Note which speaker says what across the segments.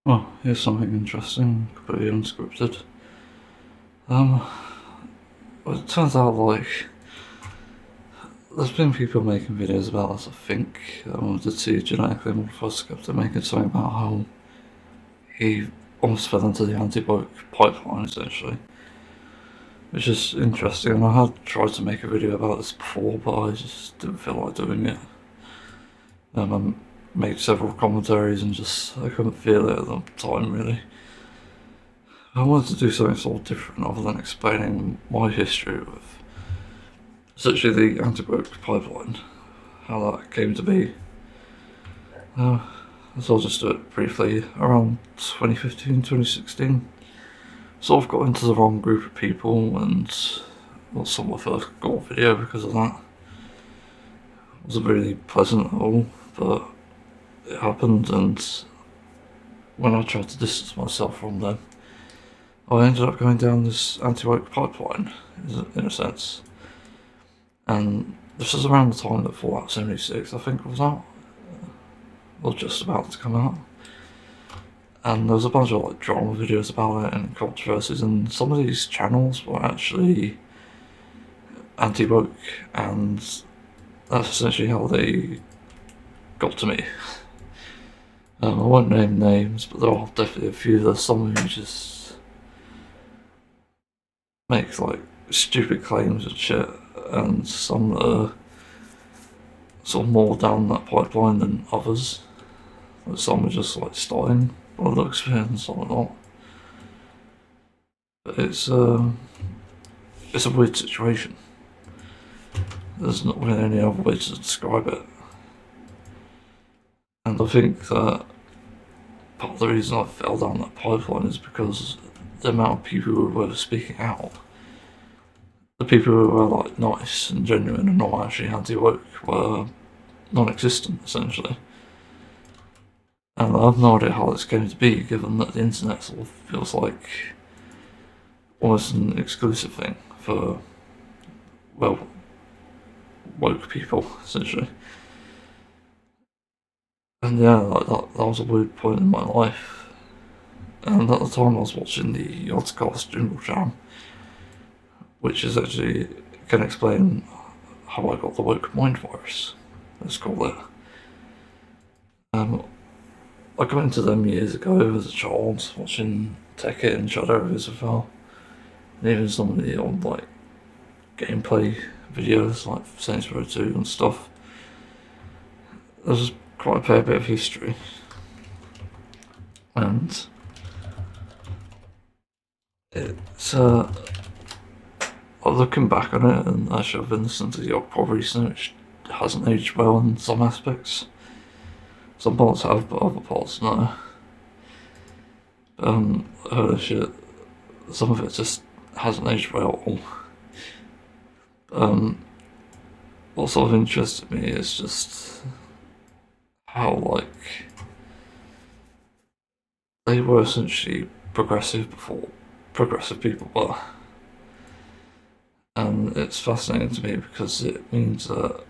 Speaker 1: Well, here's something interesting, completely unscripted. Um, well, it turns out, there's been people making videos about this, I think. Did see genetically modified skeptic making something about how he almost fell into the anti-woke pipeline, essentially. Which is interesting, and I had tried to make a video about this before, but I just didn't feel like doing it. I made several commentaries and I couldn't feel it at the time, really. I wanted to do something sort of different other than explaining my history with essentially the anti-woke pipeline, how that came to be. Uh, so I'll just do it briefly. Around 2015, 2016, sort of got into the wrong group of people and lost some of my first goal video because of that. It wasn't really pleasant at all, but it happened, and when I tried to distance myself from them, I ended up going down this anti-woke pipeline, in a sense. And this was around the time that Fallout 76, I think, was out, or just about to come out. And there was a bunch of drama videos about it and controversies, and some of these channels were actually anti-woke, and that's essentially how they got to me. I won't name names, but there are definitely a few. There's some who just make stupid claims and shit, and some that are sort of more down that pipeline than others. Some are just starting by the looks of it, and some are not. But it's a weird situation. There's not really any other way to describe it. And I think that part of the reason I fell down that pipeline is because the amount of people who were speaking out, the people who were nice and genuine and not actually anti-woke, were non-existent, essentially. And I have no idea how this came to be, given that the internet sort of feels like almost an exclusive thing for, well, woke people, essentially. And yeah, that was a weird point in my life. And at the time I was watching the Oddcast Jingle Jam, which is actually can explain how I got the woke mind virus, let's call it. I got into them years ago as a child, watching Tech It and Shadow Roosevelt, and even some of the old gameplay videos like Saints Row 2 and stuff. There's quite a fair bit of history, and it's looking back on it, and actually I've been listening to the Odd Pod recently, which hasn't aged well in some aspects. Some parts have, but other parts no. Holy shit, some of it just hasn't aged well at all. What sort of interested me is just how they were essentially progressive before progressive people were. And it's fascinating to me because it means that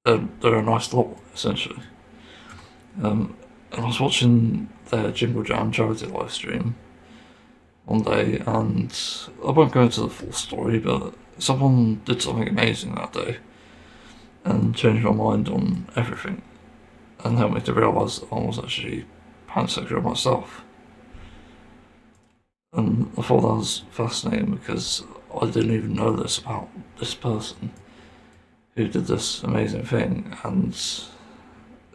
Speaker 1: they're a nice lot, essentially. And I was watching their Jingle Jam charity live stream one day, and I won't go into the full story, but someone did something amazing that day and changed my mind on everything and helped me to realise that I was actually pansexual myself. And I thought that was fascinating because I didn't even know this about this person who did this amazing thing, and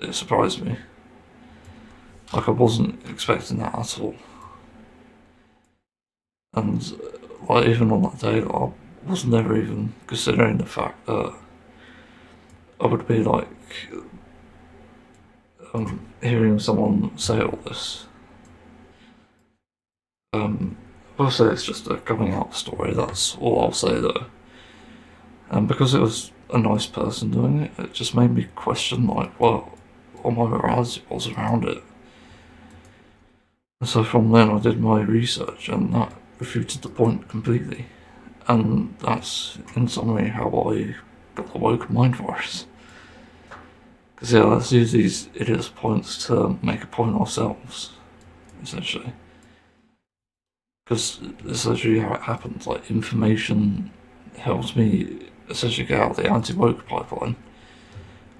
Speaker 1: it surprised me. I wasn't expecting that at all. And even on that day, I was never even considering the fact that I would be hearing someone say all this. I'll say it's just a coming out story, that's all I'll say though. And because it was a nice person doing it, it just made me question what my morality was around it. And so from then I did my research, and that refuted the point completely. And that's, in summary, how I got the woke mind virus. Because yeah, let's use these idiots' points to make a point ourselves, essentially. Because essentially how it happens, like information helps me essentially get out of the anti-woke pipeline.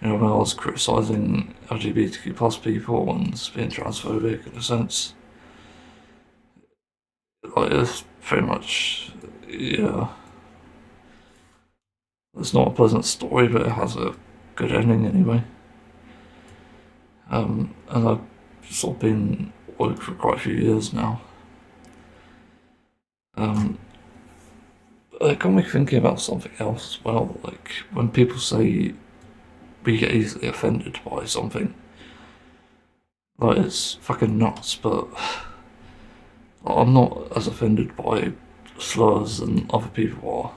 Speaker 1: You know, when I was criticising LGBTQ plus people and being transphobic in a sense, like it's pretty much, yeah, it's not a pleasant story, but it has a good ending anyway. And I've sort of been woke for quite a few years now. It got me thinking about something else as well. Like when people say we get easily offended by something, like it's fucking nuts. But I'm not as offended by slurs than other people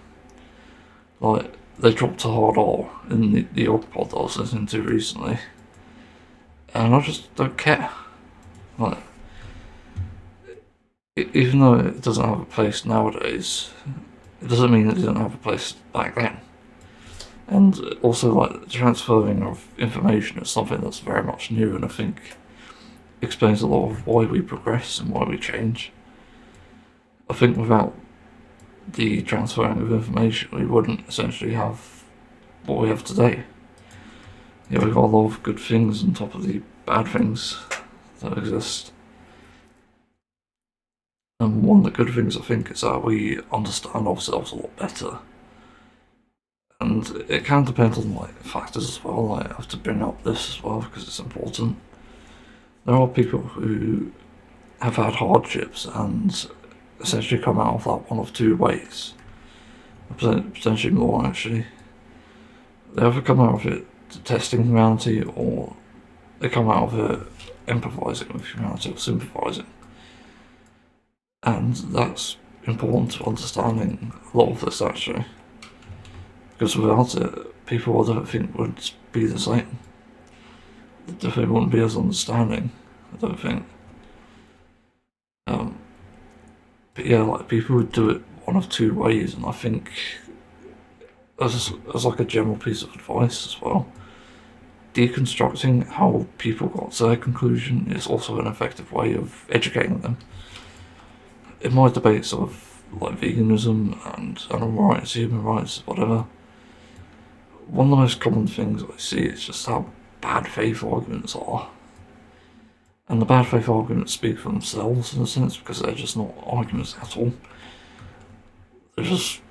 Speaker 1: are. Like they dropped a hard R in the old pod I was listening to recently, and I just don't care. Like even though it doesn't have a place nowadays, it doesn't mean it didn't have a place back then. And also, like, the transferring of information is something that's very much new, and I think explains a lot of why we progress and why we change. I think without the transferring of information, we wouldn't essentially have what we have today. Yeah, we've got a lot of good things on top of the bad things that exist. And one of the good things I think is that we understand ourselves a lot better. And it can depend on like factors as well. Like, I have to bring up this as well because it's important. There are people who have had hardships and essentially come out of that one of two ways, potentially more actually. They either come out of it detesting humanity, or they come out of it empathising with humanity or sympathising. And that's important to understanding a lot of this actually, because without it, people I don't think would be the same. They definitely wouldn't be as understanding, I don't think. But yeah, like people would do it one of two ways, and I think as like a general piece of advice as well, deconstructing how people got to their conclusion is also an effective way of educating them. In my debates of like veganism and animal rights, human rights, whatever, one of the most common things I see is just how bad faith arguments are. And the bad faith arguments speak for themselves in a sense because they're just not arguments at all. They're just,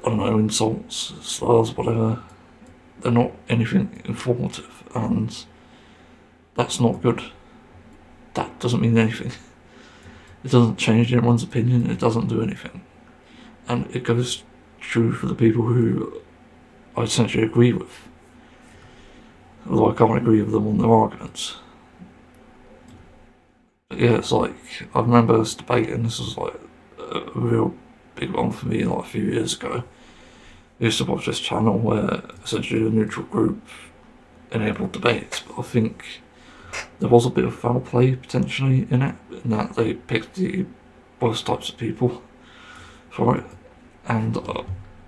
Speaker 1: I don't know, insults, slurs, whatever. They're not anything informative, and that's not good. That doesn't mean anything. It doesn't change anyone's opinion, it doesn't do anything. And it goes true for the people who I essentially agree with. Although I can't agree with them on their arguments. But yeah, it's like, I remember this debate, and this was like a real big one for me like a few years ago. I used to watch this channel where essentially a neutral group enabled debates, but I think there was a bit of foul play potentially in it, in that they picked the worst types of people for it. And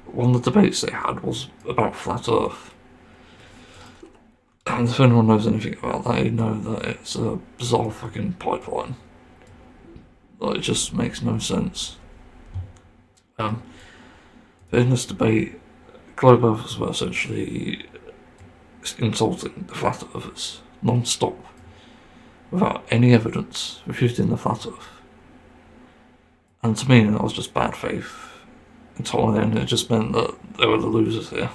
Speaker 1: one of the debates they had was about flat Earth. And if anyone knows anything about that, you know that it's a bizarre fucking pipeline. Like, it just makes no sense. But in this debate, globe earthers were essentially insulting the flat earthers non-stop, without any evidence refuting the flat earth. And to me, that was just bad faith entirely, and it just meant that they were the losers here.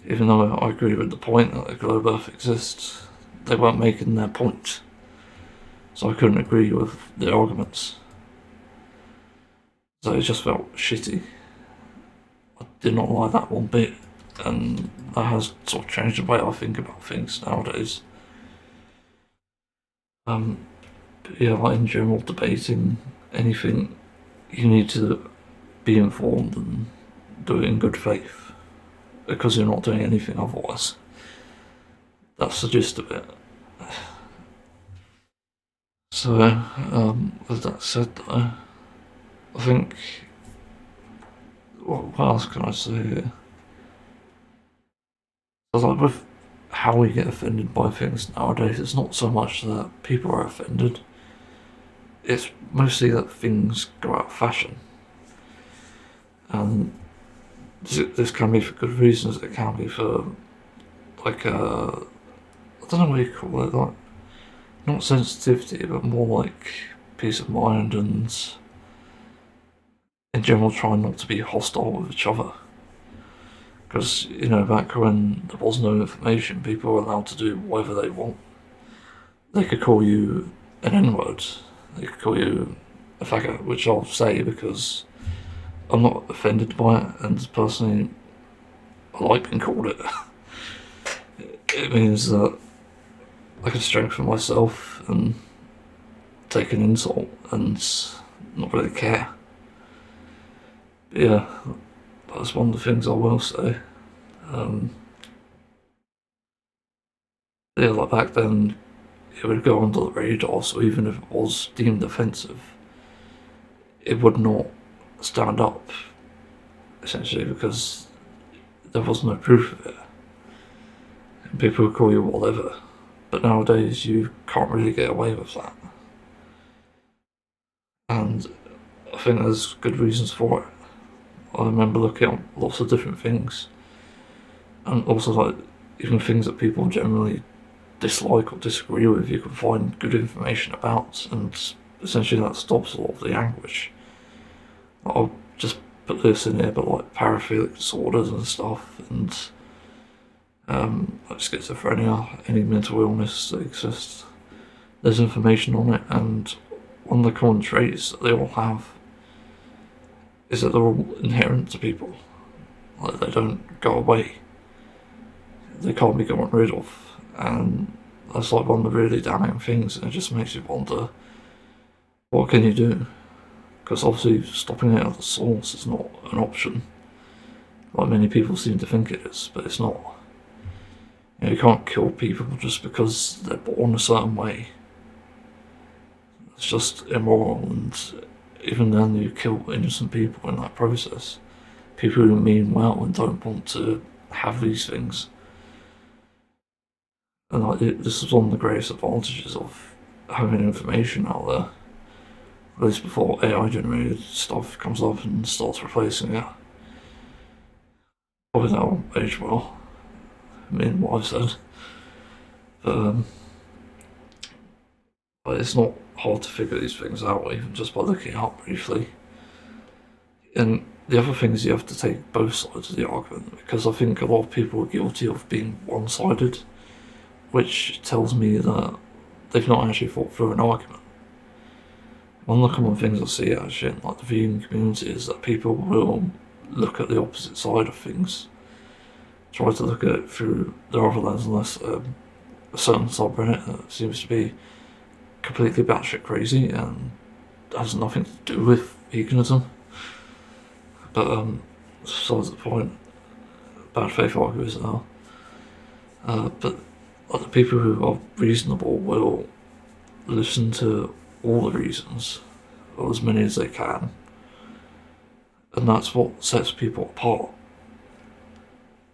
Speaker 1: Even though I agree with the point that the globe earth exists, they weren't making their point. So I couldn't agree with their arguments. So it just felt shitty. I did not like that one bit, and that has sort of changed the way I think about things nowadays. But yeah, like in general, debating anything, you need to be informed and do it in good faith, because you're not doing anything otherwise. That's the gist of it. So, with that said, though, I think, what else can I say here? So, like, with how we get offended by things nowadays. It's not so much that people are offended, it's mostly that things go out of fashion. And this can be for good reasons, it can be for, like, I don't know what you call it, like, not sensitivity, but more like peace of mind and, in general, trying not to be hostile with each other. Because, back when there was no information, people were allowed to do whatever they want. They could call you an N-word, they could call you a faggot, which I'll say because I'm not offended by it, and personally, I like being called it. It means that I can strengthen myself and take an insult and not really care. But yeah, that's one of the things I will say. Yeah, like back then, it would go under the radar, so even if it was deemed offensive, it would not stand up, essentially, because there was no proof of it. And people would call you whatever. But nowadays, you can't really get away with that. And I think there's good reasons for it. I remember looking at lots of different things, and also, like, even things that people generally dislike or disagree with, you can find good information about, and essentially that stops a lot of the anguish. I'll just put this in here, but like paraphilic disorders and stuff, and like schizophrenia, any mental illness that exists, there's information on it, and one of the common traits that they all have is that they're all inherent to people. Like, they don't go away. They can't be gotten rid of. And that's like one of the really damning things, and it just makes you wonder, what can you do? Because obviously stopping it at the source is not an option, like many people seem to think it is, but it's not. You can't kill people just because they're born a certain way. It's just immoral, and even then you kill innocent people in that process. People who mean well and don't want to have these things. And like, this is one of the greatest advantages of having information out there. At least before AI generated stuff comes up and starts replacing it. Probably that won't age well. I mean, what I've said. But it's not hard to figure these things out, even just by looking up briefly. And the other thing is you have to take both sides of the argument, because I think a lot of people are guilty of being one-sided, which tells me that they've not actually thought through an argument. One of the common things I see actually in like the vegan community is that people will look at the opposite side of things, try to look at it through their other lens, unless a certain subreddit that seems to be completely batshit crazy and has nothing to do with veganism. But besides the point, bad faith arguers now. But other people who are reasonable will listen to all the reasons, or as many as they can, and that's what sets people apart.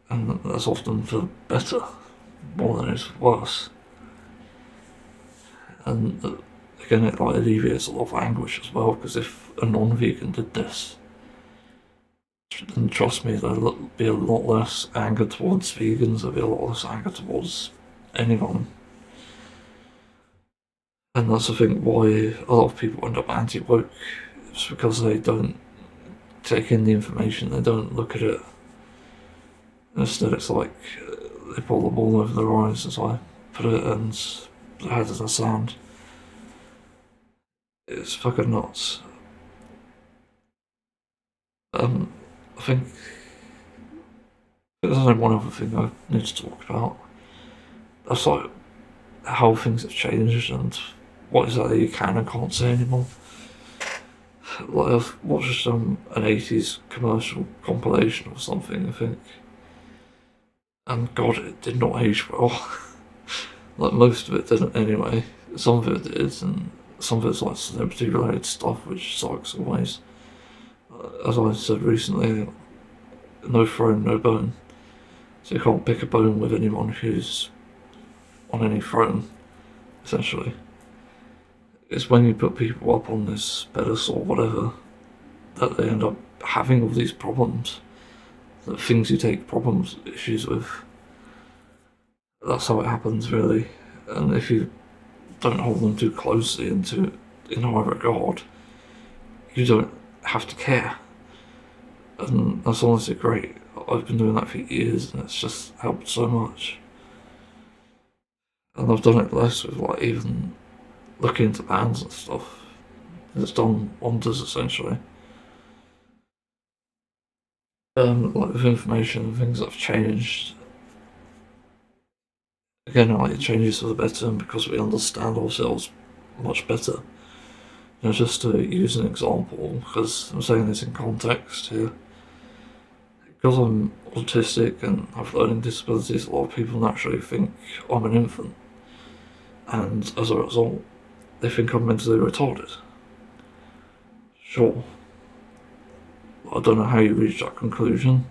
Speaker 1: And that's often for better, more than it's for worse. And again, it like alleviates a lot of anguish as well, because if a non-vegan did this, then trust me, there'll be a lot less anger towards vegans, there'll be a lot less anger towards anyone. And that's, I think, why a lot of people end up anti-woke. It's because they don't take in the information, they don't look at it. Instead, it's like they pull the ball over their eyes, as I put it, and how does that sound? It's fucking nuts. I think there's only one other thing I need to talk about. That's like how things have changed and what exactly you can and can't say anymore. Like, I've watched an 80s commercial compilation or something, I think, and God, it did not age well. Like, most of it didn't anyway. Some of it did, and some of it's like celebrity related stuff, which sucks always. As I said recently, no throne, no bone. So you can't pick a bone with anyone who's on any throne, essentially. It's when you put people up on this pedestal or whatever that they end up having all these problems, the things you take issues with. That's how it happens, really. And if you don't hold them too closely and in high regard, you don't have to care. And that's honestly great. I've been doing that for years and it's just helped so much. And I've done it less with like even looking into bands and stuff. It's done wonders essentially. Like with information and things that have changed. Again, like it changes for the better and because we understand ourselves much better. Just to use an example, because I'm saying this in context here. Because I'm autistic and have learning disabilities, a lot of people naturally think I'm an infant. And as a result, they think I'm mentally retarded. Sure. I don't know how you reach that conclusion.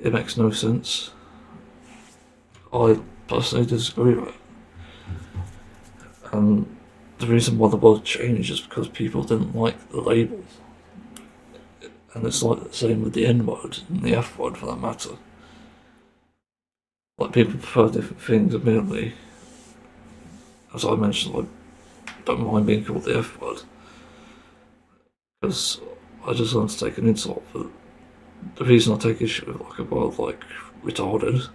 Speaker 1: It makes no sense. I personally disagree with it. And the reason why the word changed is because people didn't like the label. And it's like the same with the N word and the F word for that matter. Like people prefer different things, admittedly. As I mentioned, I don't mind being called the F word. Because I just want to take an insult, but the reason I take issue with like a word like retarded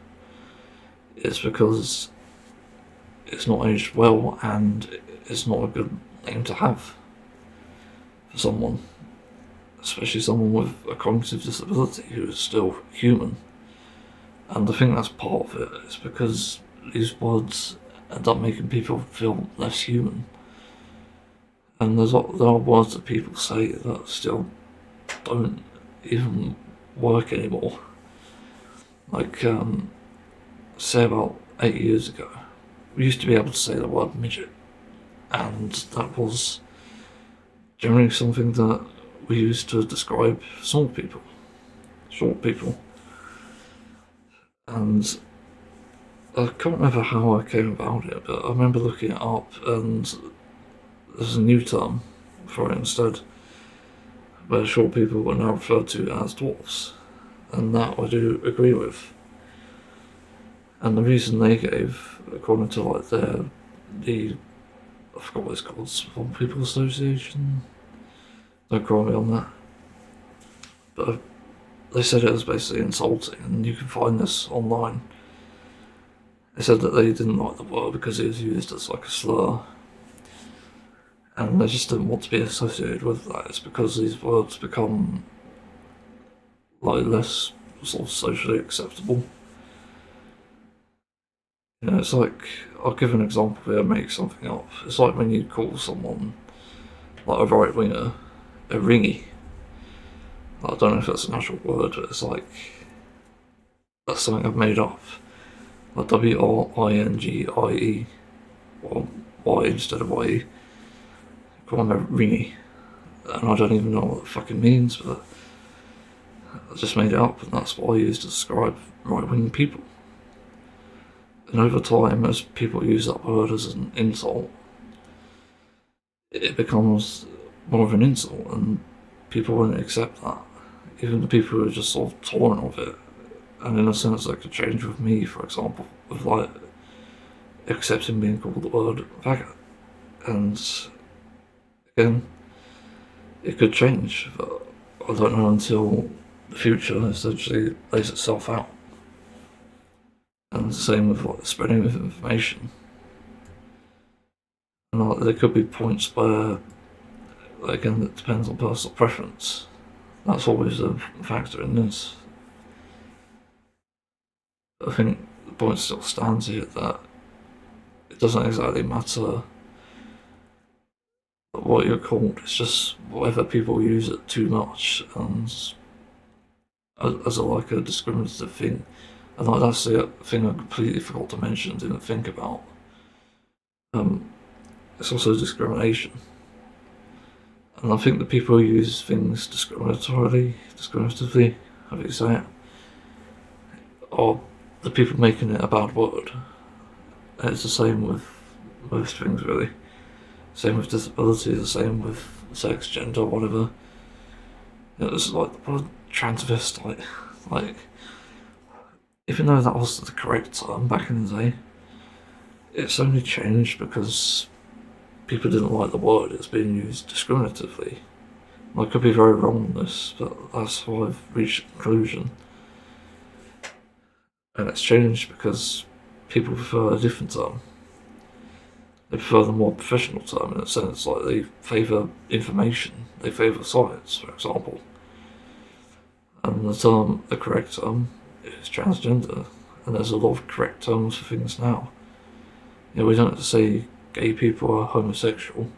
Speaker 1: is because it's not aged well and it's not a good name to have for someone, especially someone with a cognitive disability who is still human. And I think that's part of it, is because these words end up making people feel less human. And there are words that people say that still don't even work anymore. Like, say about 8 years ago, we used to be able to say the word midget, and that was generally something that we used to describe small people, short people. And I can't remember how I came about it, but I remember looking it up, and there's a new term for it instead, where short people are now referred to as dwarfs, and that I do agree with. And the reason they gave, according to like I forgot what it's called, Small People Association. Don't quote me on that. But they said it was basically insulting, and you can find this online. They said that they didn't like the word because it was used as like a slur, and they just didn't want to be associated with that. It's because these words become like less sort of socially acceptable. It's like, I'll give an example here, make something up. It's like when you call someone, like a right winger, a ringy. I don't know if that's an actual word, but it's like, that's something I've made up. Like WRINGIE, or Y instead of YE. Call them a ringy. And I don't even know what it fucking means, but I just made it up, and that's what I use to describe right-wing people. And over time, as people use that word as an insult, it becomes more of an insult, and people won't accept that. Even the people who are just sort of tolerant of it, and in a sense that could change with me, for example, with like accepting being called the word faggot. And again, it could change, but I don't know until the future essentially lays itself out. And the same with like the spreading of information. And like, there could be points where, again, it depends on personal preference. That's always a factor in this. I think the point still stands here that it doesn't exactly matter what you're called, it's just whether people use it too much and as like a discriminative thing. And like that's the thing I completely forgot to mention, didn't think about. It's also discrimination. And I think the people who use things discriminatively, how do you say it? or the people making it a bad word. And it's the same with most things, really. Same with disability, the same with sex, gender, whatever. It was like the word transvestite. Like, even though that was the correct term back in the day, it's only changed because people didn't like the word. It's being used discriminatively. I could be very wrong on this, but that's how I've reached a conclusion. And it's changed because people prefer a different term. They prefer the more professional term in a sense, like they favour information, they favour science, for example. And the correct term is transgender, and there's a lot of correct terms for things now. You know, we don't say gay people are homosexual.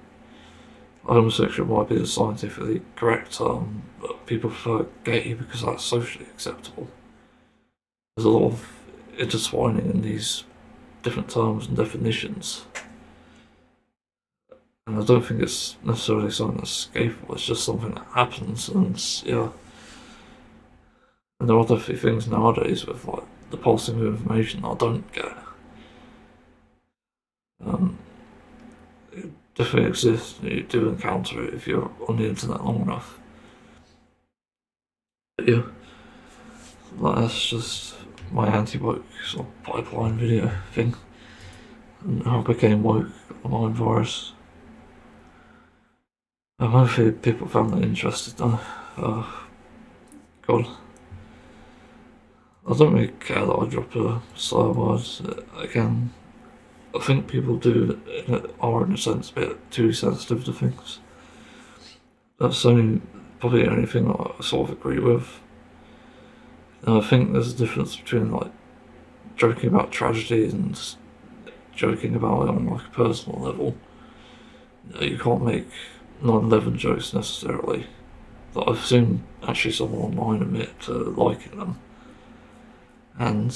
Speaker 1: Homosexual might be the scientifically correct term, but people prefer gay because that's socially acceptable. There's a lot of intertwining in these different terms and definitions. And I don't think it's necessarily something that's escapable, it's just something that happens, and yeah. And there are definitely things nowadays with like the passing of information that I don't get. It definitely exists, you do encounter it if you're on the internet long enough. But yeah, like that's just my anti-woke sort of pipeline video thing. And how I became woke, the mind virus. Hopefully people found that interesting though. God. I don't really care that I drop a slur word. Again, I think people are in a sense a bit too sensitive to things. That's probably the only thing that I sort of agree with. And I think there's a difference between like joking about tragedy and joking about it on like a personal level. You can't make 9/11 jokes necessarily. But I've seen actually someone online admit to liking them. And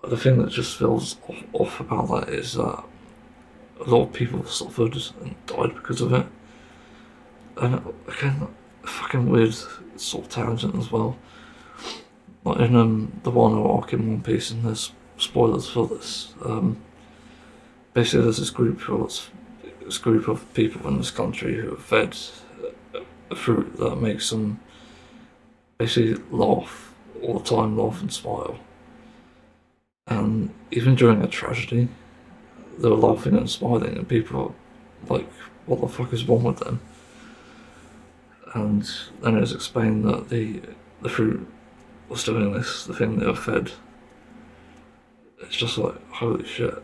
Speaker 1: the thing that just feels off about that is that a lot of people suffered and died because of it. And again, a fucking weird sort of tangent as well. Like in the Wano arc in One Piece, and there's spoilers for this. Basically, there's this group of people in this country who are fed a fruit that makes them basically laugh all the time, laugh and smile. And even during a tragedy, they were laughing and smiling, and people are like, what the fuck is wrong with them? And then it was explained that the fruit was doing this, the thing they were fed. It's just like, holy shit.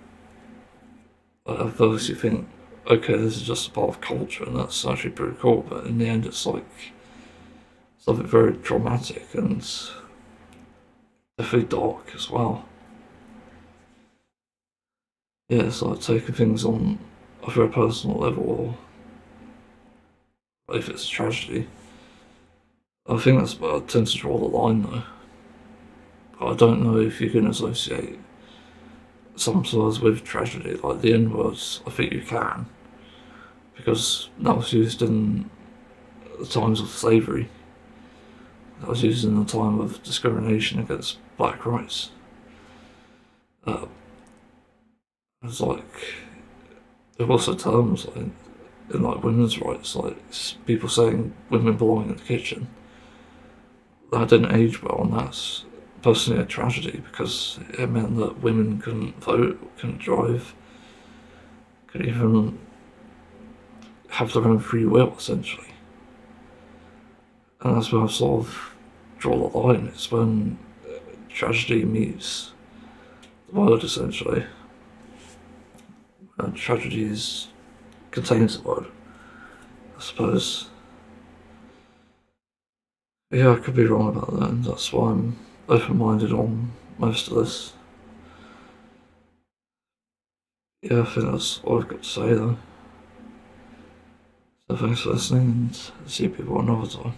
Speaker 1: Like, at first you think, okay, this is just a part of culture, and that's actually pretty cool, but in the end it's like something very dramatic and definitely dark as well. Yeah, it's like taking things on a very personal level, or if it's a tragedy. I think that's where I tend to draw the line though. But I don't know if you can associate some slurs with tragedy, like the N words. I think you can, because that was used in the times of slavery. That was used in the time of discrimination against black rights. It's like there were also terms like in like women's rights, like people saying women belong in the kitchen. That didn't age well, and that's personally a tragedy because it meant that women couldn't vote, couldn't drive, couldn't even have their own free will, essentially. And that's where I sort of draw the line. It's when tragedy meets the word, essentially. And tragedy contains the word, I suppose. Yeah, I could be wrong about that, and that's why I'm open-minded on most of this. Yeah, I think that's all I've got to say though. So thanks for listening, and see people another time.